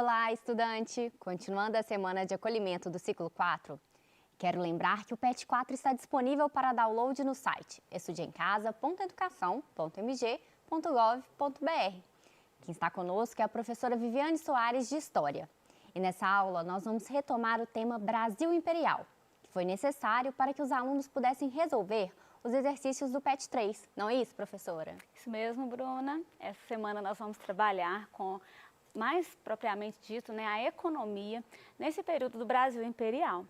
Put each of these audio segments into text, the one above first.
Olá, estudante! Continuando a semana de acolhimento do ciclo 4, quero lembrar que o PET 4 está disponível para download no site estudeemcasa.educação.mg.gov.br. Quem está conosco é a professora Viviane Soares de História. E nessa aula nós vamos retomar o tema Brasil Imperial, que foi necessário para que os alunos pudessem resolver os exercícios do PET 3. Não é isso, professora? Isso mesmo, Bruna. Essa semana nós vamos trabalhar com, mais propriamente dito, a economia nesse período do Brasil Imperial.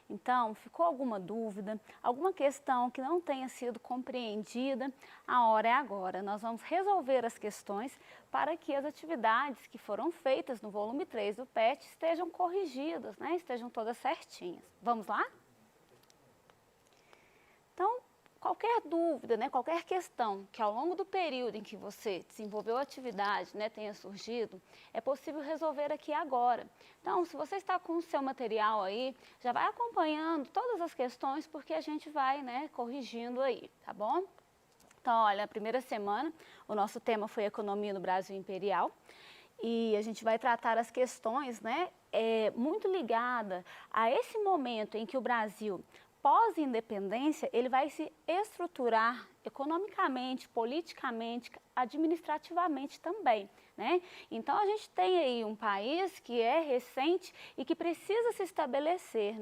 Então, ficou alguma dúvida, alguma questão que não tenha sido compreendida? A hora é agora. Nós vamos resolver as questões para que as atividades que foram feitas no volume 3 do PET estejam corrigidas, estejam todas certinhas. Vamos lá? Então, qualquer dúvida, qualquer questão que ao longo do período em que você desenvolveu a atividade tenha surgido, é possível resolver aqui agora. Então, se você está com o seu material aí, já vai acompanhando todas as questões, porque a gente vai corrigindo aí, tá bom? Então, olha, a primeira semana, o nosso tema foi Economia no Brasil Imperial. E a gente vai tratar as questões muito ligada a esse momento em que o Brasil, pós-independência, ele vai se estruturar economicamente, politicamente, administrativamente também, Então, a gente tem aí um país que é recente e que precisa se estabelecer,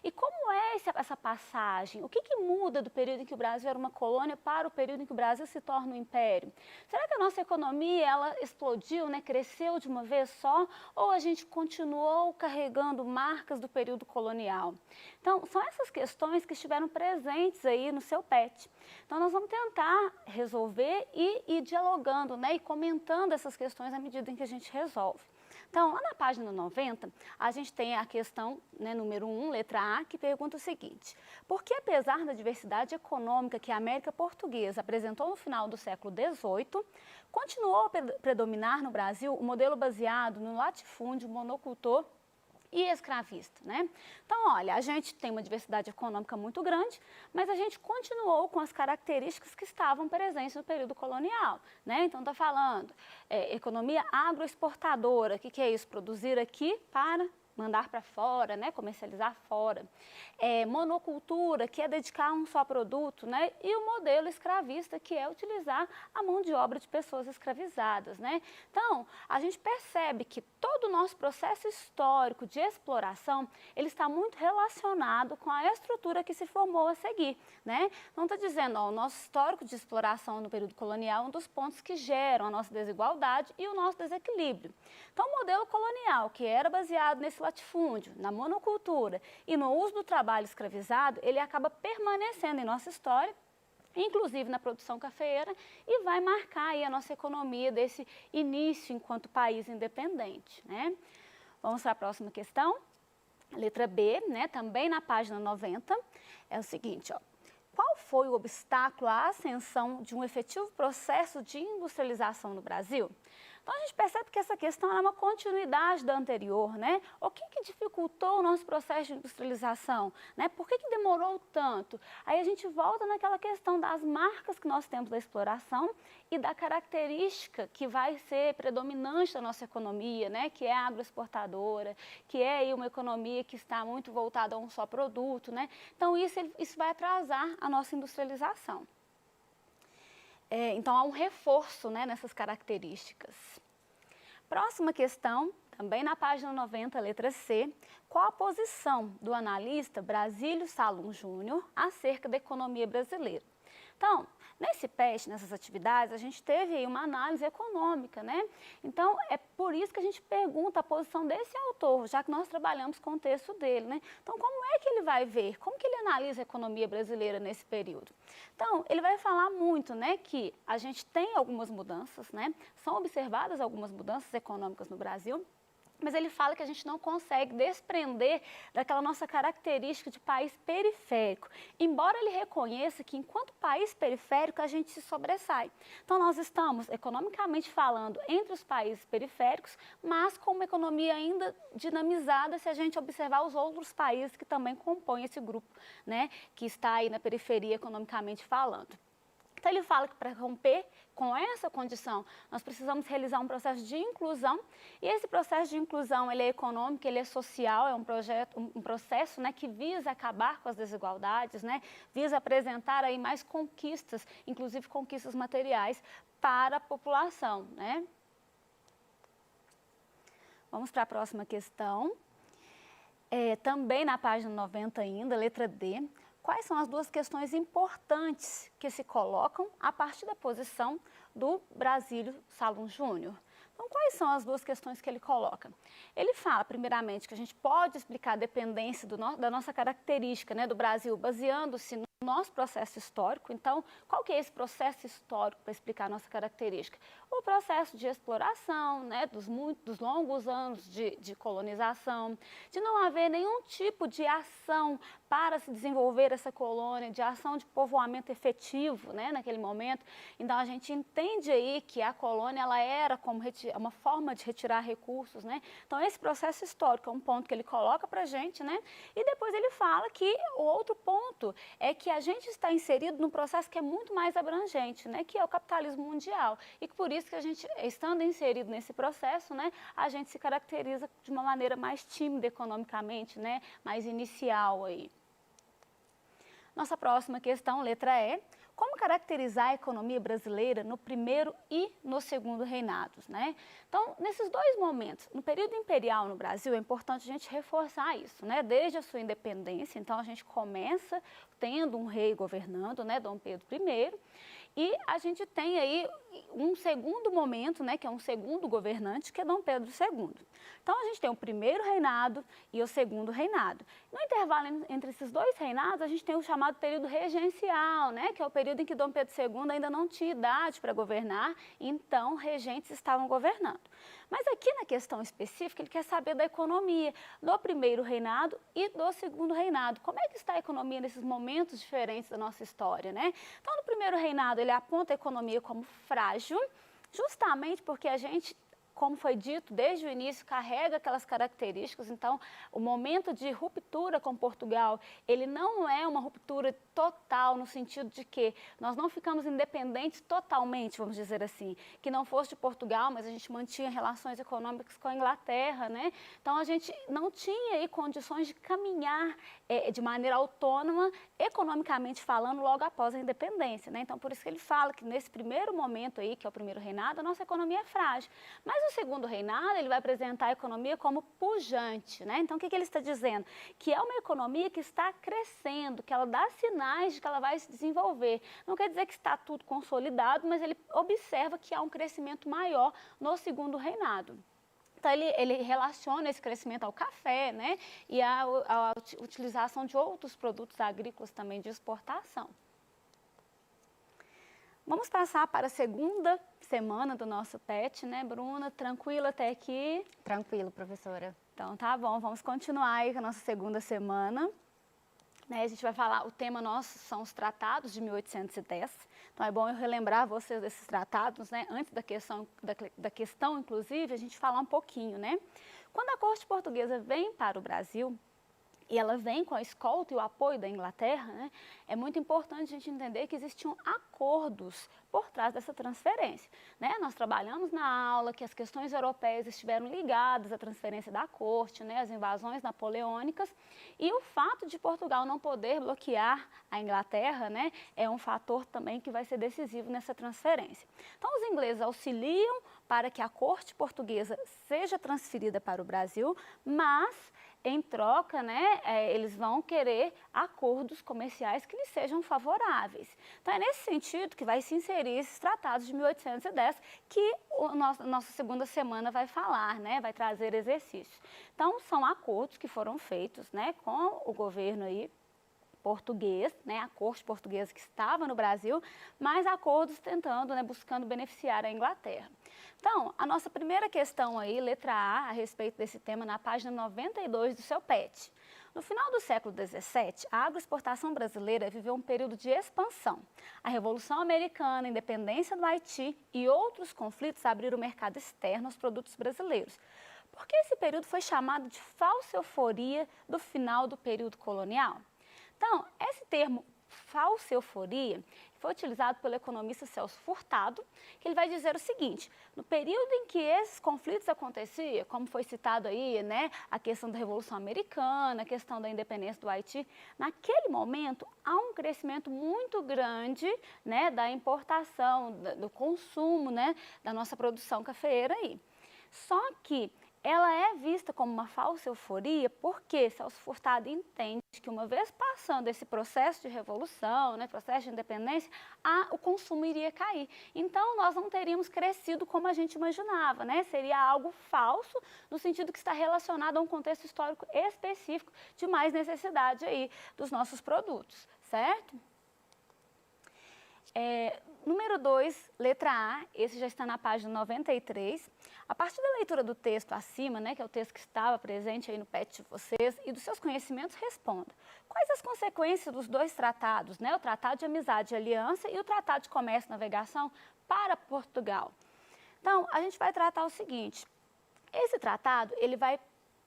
E como é essa passagem? O que muda do período em que o Brasil era uma colônia para o período em que o Brasil se torna um império? Será que a nossa economia, ela explodiu, cresceu de uma vez só? Ou a gente continuou carregando marcas do período colonial? Então, são essas questões que estiveram presentes aí no seu PET. Então, nós vamos tentar resolver e ir dialogando, e comentando essas questões à medida em que a gente resolve. Então, lá na página 90, a gente tem a questão, número 1, letra A, que pergunta o seguinte: por que, apesar da diversidade econômica que a América Portuguesa apresentou no final do século XVIII, continuou a predominar no Brasil o modelo baseado no latifúndio, monocultor e escravista, Então, olha, a gente tem uma diversidade econômica muito grande, mas a gente continuou com as características que estavam presentes no período colonial, Então, está falando economia agroexportadora. O que é isso? Produzir aqui para mandar para fora, comercializar fora. Monocultura, que é dedicar a um só produto, E o modelo escravista, que é utilizar a mão de obra de pessoas escravizadas, Então, a gente percebe que todo o nosso processo histórico de exploração, ele está muito relacionado com a estrutura que se formou a seguir, Então, está dizendo, o nosso histórico de exploração no período colonial é um dos pontos que geram a nossa desigualdade e o nosso desequilíbrio. Então, o modelo colonial, que era baseado nesse latifúndio, na monocultura e no uso do trabalho escravizado, ele acaba permanecendo em nossa história, inclusive na produção cafeeira, e vai marcar aí a nossa economia desse início enquanto país independente, Vamos para a próxima questão. Letra B, também na página 90, é o seguinte, qual foi o obstáculo à ascensão de um efetivo processo de industrialização no Brasil? Então, a gente percebe que essa questão é uma continuidade da anterior, O que dificultou o nosso processo de industrialização, Por que demorou tanto? Aí a gente volta naquela questão das marcas que nós temos da exploração e da característica que vai ser predominante da nossa economia, Que é a agroexportadora, que é aí uma economia que está muito voltada a um só produto, Então, isso vai atrasar a nossa industrialização. Então, há um reforço nessas características. Próxima questão, também na página 90, letra C. Qual a posição do analista Brasílio Salum Júnior acerca da economia brasileira? Então, nesse PET, nessas atividades, a gente teve aí uma análise econômica, Então, é por isso que a gente pergunta a posição desse autor, já que nós trabalhamos com o texto dele, Então, como é que ele vai ver? Como que ele analisa a economia brasileira nesse período? Então, ele vai falar muito, que a gente tem algumas mudanças, São observadas algumas mudanças econômicas no Brasil, mas ele fala que a gente não consegue desprender daquela nossa característica de país periférico, embora ele reconheça que, enquanto país periférico, a gente se sobressai. Então, nós estamos, economicamente falando, entre os países periféricos, mas com uma economia ainda dinamizada se a gente observar os outros países que também compõem esse grupo, que está aí na periferia economicamente falando. Então, ele fala que para romper com essa condição, nós precisamos realizar um processo de inclusão, e esse processo de inclusão, ele é econômico, ele é social, é um processo, né, que visa acabar com as desigualdades, né, visa apresentar aí mais conquistas, inclusive conquistas materiais para a população, né. Vamos para a próxima questão. Também na página 90 ainda, letra D. Quais são as duas questões importantes que se colocam a partir da posição do Brasílio Salum Júnior? Então, quais são as duas questões que ele coloca? Ele fala, primeiramente, que a gente pode explicar a dependência da nossa característica, né, do Brasil, baseando-se no nosso processo histórico. Então, qual que é esse processo histórico para explicar a nossa característica? O processo de exploração, né, dos longos anos de colonização, de não haver nenhum tipo de ação para se desenvolver essa colônia, de ação de povoamento efetivo, né, naquele momento. Então, a gente entende aí que a colônia ela era como uma forma de retirar recursos, né? Então, esse processo histórico é um ponto que ele coloca para a gente, né? E depois ele fala que o outro ponto é que a gente está inserido num processo que é muito mais abrangente, né? Que é o capitalismo mundial. E que por isso que a gente, estando inserido nesse processo, né? A gente se caracteriza de uma maneira mais tímida economicamente, né? Mais inicial aí. Nossa próxima questão, letra E. Como caracterizar a economia brasileira no primeiro e no segundo reinados, né? Então, nesses dois momentos, no período imperial no Brasil, é importante a gente reforçar isso, né? Desde a sua independência, então a gente começa tendo um rei governando, né? Dom Pedro I, e a gente tem aí um segundo momento, né? Que é um segundo governante, que é Dom Pedro II. Então, a gente tem o primeiro reinado e o segundo reinado. No intervalo entre esses dois reinados, a gente tem o chamado período regencial, né? Que é o período em que Dom Pedro II ainda não tinha idade para governar, então regentes estavam governando. Mas aqui na questão específica, ele quer saber da economia do primeiro reinado e do segundo reinado. Como é que está a economia nesses momentos diferentes da nossa história, né? Então, no primeiro reinado, ele aponta a economia como frágil, justamente porque a gente, como foi dito desde o início, carrega aquelas características. Então, o momento de ruptura com Portugal, ele não é uma ruptura total, no sentido de que nós não ficamos independentes totalmente, vamos dizer assim, que não fosse de Portugal, mas a gente mantinha relações econômicas com a Inglaterra, né? Então, a gente não tinha aí condições de caminhar de maneira autônoma, economicamente falando, logo após a independência, né? Então, por isso que ele fala que nesse primeiro momento aí, que é o primeiro reinado, a nossa economia é frágil. Mas o segundo reinado, ele vai apresentar a economia como pujante, né? Então, o que ele está dizendo? Que é uma economia que está crescendo, que ela dá sinais de que ela vai se desenvolver. Não quer dizer que está tudo consolidado, mas ele observa que há um crescimento maior no segundo reinado. Então, ele relaciona esse crescimento ao café, né? E à utilização de outros produtos agrícolas também de exportação. Vamos passar para a segunda semana do nosso PET, né, Bruna? Tranquila até aqui? Tranquilo, professora. Então, tá bom. Vamos continuar aí com a nossa segunda semana. A gente vai falar, o tema nosso são os tratados de 1810. Então, é bom eu relembrar vocês desses tratados, né? Antes da questão, inclusive, a gente falar um pouquinho, né? Quando a corte portuguesa vem para o Brasil, e ela vem com a escolta e o apoio da Inglaterra, né, é muito importante a gente entender que existiam acordos por trás dessa transferência, né? Nós trabalhamos na aula que as questões europeias estiveram ligadas à transferência da corte, né, às invasões napoleônicas, e o fato de Portugal não poder bloquear a Inglaterra, né, é um fator também que vai ser decisivo nessa transferência. Então, os ingleses auxiliam para que a corte portuguesa seja transferida para o Brasil, mas em troca, né, eles vão querer acordos comerciais que lhes sejam favoráveis. Então, é nesse sentido que vai se inserir esses tratados de 1810, que nossa segunda semana vai falar, né, vai trazer exercícios. Então, são acordos que foram feitos, né, com o governo aí português, né, a corte portuguesa que estava no Brasil, mas acordos tentando, né, buscando beneficiar a Inglaterra. Então, a nossa primeira questão aí, letra A respeito desse tema, na página 92 do seu PET. No final do século XVII, a agroexportação brasileira viveu um período de expansão. A Revolução Americana, a independência do Haiti e outros conflitos abriram o mercado externo aos produtos brasileiros. Por que esse período foi chamado de falsa euforia do final do período colonial? Então, esse termo falsa euforia foi utilizado pelo economista Celso Furtado, que ele vai dizer o seguinte: no período em que esses conflitos aconteciam, como foi citado aí, né, a questão da Revolução Americana, a questão da independência do Haiti, naquele momento há um crescimento muito grande, né, da importação, do consumo, né, da nossa produção cafeeira aí. Só que ela é vista como uma falsa euforia porque Celso Furtado entende que uma vez passando esse processo de revolução, né, processo de independência, o consumo iria cair. Então, nós não teríamos crescido como a gente imaginava, né? Seria algo falso, no sentido que está relacionado a um contexto histórico específico de mais necessidade aí dos nossos produtos, certo? Número 2, letra A, esse já está na página 93. A partir da leitura do texto acima, né, que é o texto que estava presente aí no PET de vocês, e dos seus conhecimentos, responda. Quais as consequências dos dois tratados, né, o Tratado de Amizade e Aliança e o Tratado de Comércio e Navegação para Portugal? Então, a gente vai tratar o seguinte: esse tratado, ele vai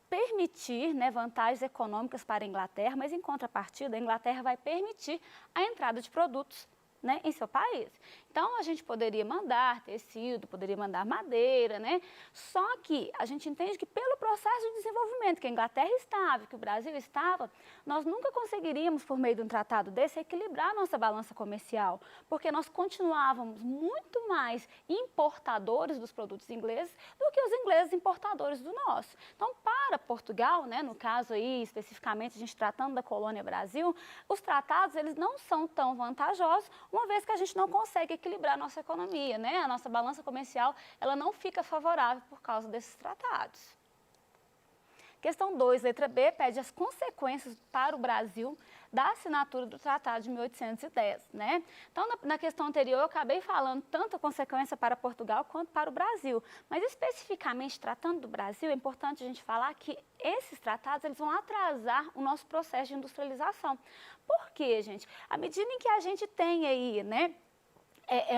permitir, né, vantagens econômicas para a Inglaterra, mas em contrapartida, a Inglaterra vai permitir a entrada de produtos, né, em seu país. Então, a gente poderia mandar tecido, poderia mandar madeira, né? Só que a gente entende que pelo processo de desenvolvimento que a Inglaterra estava, que o Brasil estava, nós nunca conseguiríamos, por meio de um tratado desse, equilibrar a nossa balança comercial, porque nós continuávamos muito mais importadores dos produtos ingleses do que os ingleses importadores do nosso. Então, para Portugal, né, no caso aí, especificamente, a gente tratando da colônia Brasil, os tratados, eles não são tão vantajosos, uma vez que a gente não consegue equilibrar a nossa economia, né? A nossa balança comercial, ela não fica favorável por causa desses tratados. Questão 2, letra B, pede as consequências para o Brasil da assinatura do Tratado de 1810, né? Então, na questão anterior, eu acabei falando tanto a consequência para Portugal quanto para o Brasil, mas especificamente tratando do Brasil, é importante a gente falar que esses tratados, eles vão atrasar o nosso processo de industrialização. Por quê, gente? À medida em que a gente tem aí, né,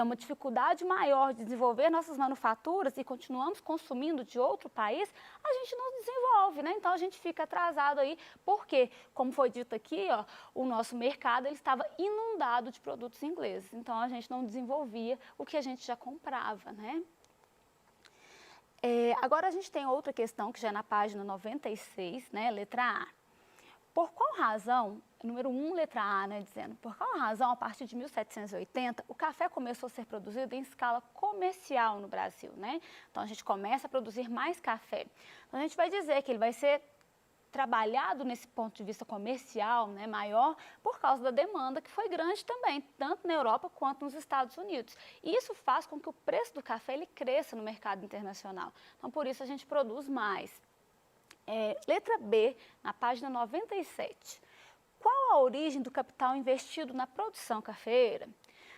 uma dificuldade maior de desenvolver nossas manufaturas e continuamos consumindo de outro país, a gente não desenvolve, né? Então, a gente fica atrasado aí, porque, como foi dito aqui, ó, o nosso mercado ele estava inundado de produtos ingleses. Então, a gente não desenvolvia o que a gente já comprava, né? Agora, a gente tem outra questão, que já é na página 96, né? Letra A. Por qual razão, número 1, letra A, né, dizendo, por qual razão, a partir de 1780, o café começou a ser produzido em escala comercial no Brasil, né? Então, a gente começa a produzir mais café. Então, a gente vai dizer que ele vai ser trabalhado nesse ponto de vista comercial, né, maior, por causa da demanda, que foi grande também, tanto na Europa quanto nos Estados Unidos. E isso faz com que o preço do café ele cresça no mercado internacional. Então, por isso, a gente produz mais. Letra B, na página 97. Qual a origem do capital investido na produção cafeeira?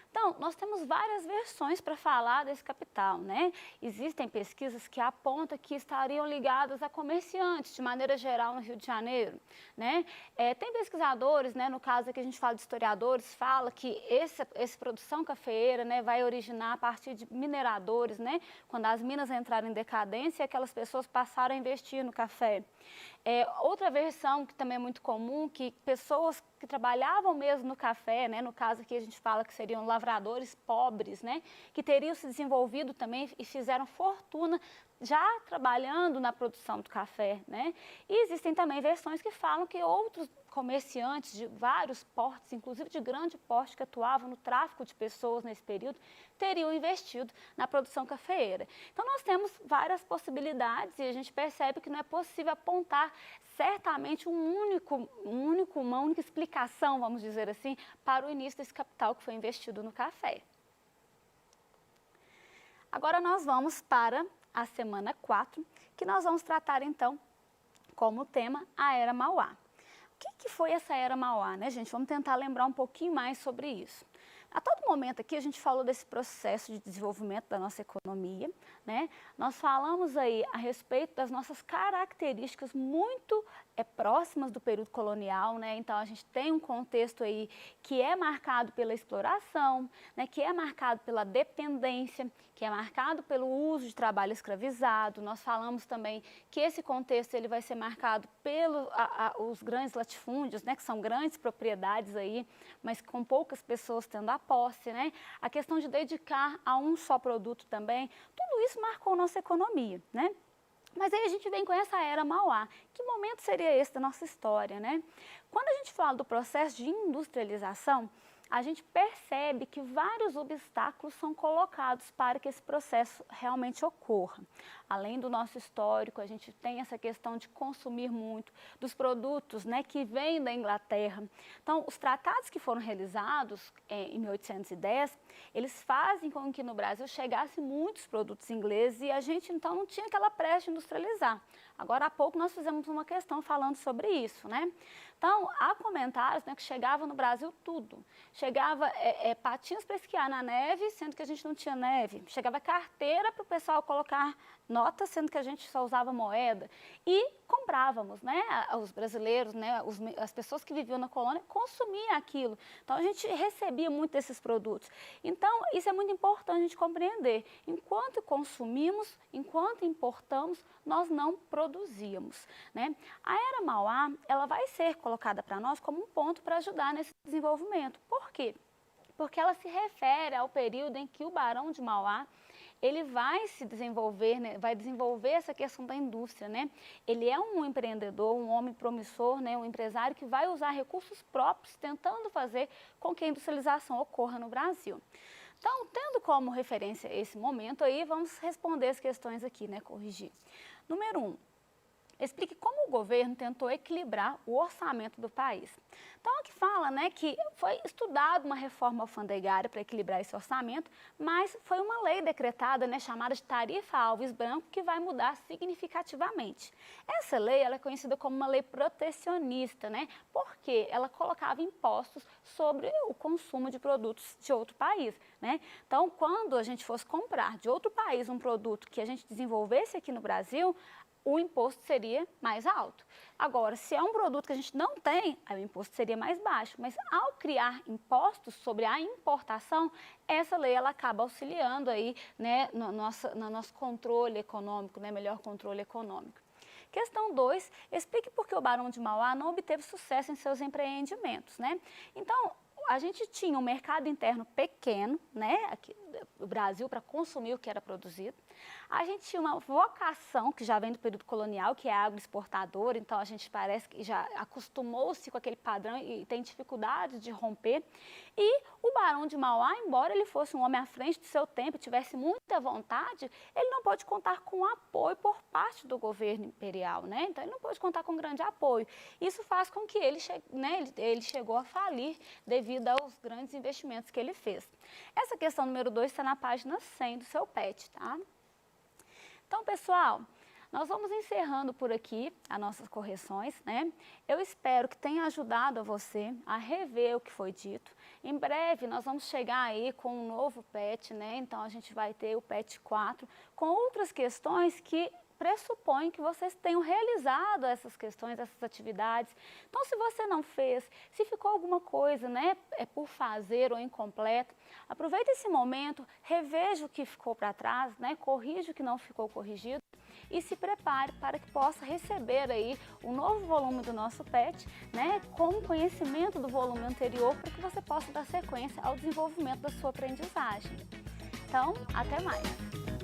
Então, nós temos várias versões para falar desse capital, né? Existem pesquisas que apontam que estariam ligadas a comerciantes, de maneira geral, no Rio de Janeiro, né? Tem pesquisadores, né, no caso aqui a gente fala de historiadores, fala que essa produção cafeeira, né, vai originar a partir de mineradores, né? Quando as minas entraram em decadência, aquelas pessoas passaram a investir no café. Outra versão que também é muito comum, que pessoas que trabalhavam mesmo no café, né, no caso aqui a gente fala que seriam lavradores pobres, né, que teriam se desenvolvido também e fizeram fortuna já trabalhando na produção do café, né? E existem também versões que falam que outros comerciantes de vários portos, inclusive de grande porte, que atuavam no tráfico de pessoas nesse período, teriam investido na produção cafeeira. Então, nós temos várias possibilidades e a gente percebe que não é possível apontar certamente uma única explicação, vamos dizer assim, para o início desse capital que foi investido no café. Agora, nós vamos para a semana 4, que nós vamos tratar, então, como tema, a Era Mauá. O que foi essa Era Mauá, né, gente? Vamos tentar lembrar um pouquinho mais sobre isso. A todo momento aqui a gente falou desse processo de desenvolvimento da nossa economia, né? Nós falamos aí a respeito das nossas características muito próximas do período colonial, né? Então a gente tem um contexto aí que é marcado pela exploração, né? Que é marcado pela dependência, que é marcado pelo uso de trabalho escravizado. Nós falamos também que esse contexto ele vai ser marcado pelos os grandes latifúndios, né? Que são grandes propriedades aí, mas com poucas pessoas tendo a posse, né? A questão de dedicar a um só produto também, tudo isso marcou nossa economia, né? Mas aí a gente vem com essa era Mauá. Que momento seria esse da nossa história, né? Quando a gente fala do processo de industrialização, a gente percebe que vários obstáculos são colocados para que esse processo realmente ocorra. Além do nosso histórico, a gente tem essa questão de consumir muito dos produtos, né, que vêm da Inglaterra. Então, os tratados que foram realizados em 1810, eles fazem com que no Brasil chegassem muitos produtos ingleses e a gente, então, não tinha aquela pressa de industrializar. Agora, há pouco, nós fizemos uma questão falando sobre isso, né? Então, há comentários, né, que chegava no Brasil tudo. Chegava patins para esquiar na neve, sendo que a gente não tinha neve. Chegava carteira para o pessoal colocar nota, sendo que a gente só usava moeda. E comprávamos, né? Os brasileiros, né? As pessoas que viviam na colônia consumiam aquilo. Então, a gente recebia muito desses produtos. Então, isso é muito importante a gente compreender. Enquanto consumimos, enquanto importamos, nós não produzíamos, né? A Era Mauá, ela vai ser colocada para nós como um ponto para ajudar nesse desenvolvimento. Por quê? Porque ela se refere ao período em que o Barão de Mauá ele vai se desenvolver, né, vai desenvolver essa questão da indústria, né? Ele é um empreendedor, um homem promissor, né, um empresário que vai usar recursos próprios tentando fazer com que a industrialização ocorra no Brasil. Então, tendo como referência esse momento aí, vamos responder as questões aqui, né, corrigir. Número 1. Explique como o governo tentou equilibrar o orçamento do país. Então, aqui fala, né, que foi estudada uma reforma alfandegária para equilibrar esse orçamento, mas foi uma lei decretada, né, chamada de Tarifa Alves Branco, que vai mudar significativamente. Essa lei ela é conhecida como uma lei protecionista, né, porque ela colocava impostos sobre o consumo de produtos de outro país, né. Então, quando a gente fosse comprar de outro país um produto que a gente desenvolvesse aqui no Brasil, o imposto seria mais alto. Agora, se é um produto que a gente não tem, aí o imposto seria mais baixo. Mas ao criar impostos sobre a importação, essa lei ela acaba auxiliando aí, né, no nosso controle econômico, né, melhor controle econômico. Questão 2, explique por que o Barão de Mauá não obteve sucesso em seus empreendimentos, né? Então, a gente tinha um mercado interno pequeno, né, aqui no Brasil, para consumir o que era produzido. A gente tinha uma vocação, que já vem do período colonial, que é agroexportadora, então a gente parece que já acostumou-se com aquele padrão e tem dificuldade de romper. E o Barão de Mauá, embora ele fosse um homem à frente do seu tempo, tivesse muita vontade, ele não pode contar com apoio por parte do governo imperial, né? Então ele não pode contar com grande apoio. Isso faz com que ele chegou a falir devido aos grandes investimentos que ele fez. Essa questão número 2 está na página 100 do seu PET, tá? Então, pessoal, nós vamos encerrando por aqui as nossas correções, né? Eu espero que tenha ajudado a você a rever o que foi dito. Em breve, nós vamos chegar aí com um novo PET, né? Então, a gente vai ter o PET 4 com outras questões que pressupõe que vocês tenham realizado essas questões, essas atividades. Então, se você não fez, se ficou alguma coisa, né, por fazer ou incompleto, aproveite esse momento, reveja o que ficou para trás, né, corrija o que não ficou corrigido e se prepare para que possa receber aí o novo volume do nosso PET, né, com conhecimento do volume anterior, para que você possa dar sequência ao desenvolvimento da sua aprendizagem. Então, até mais!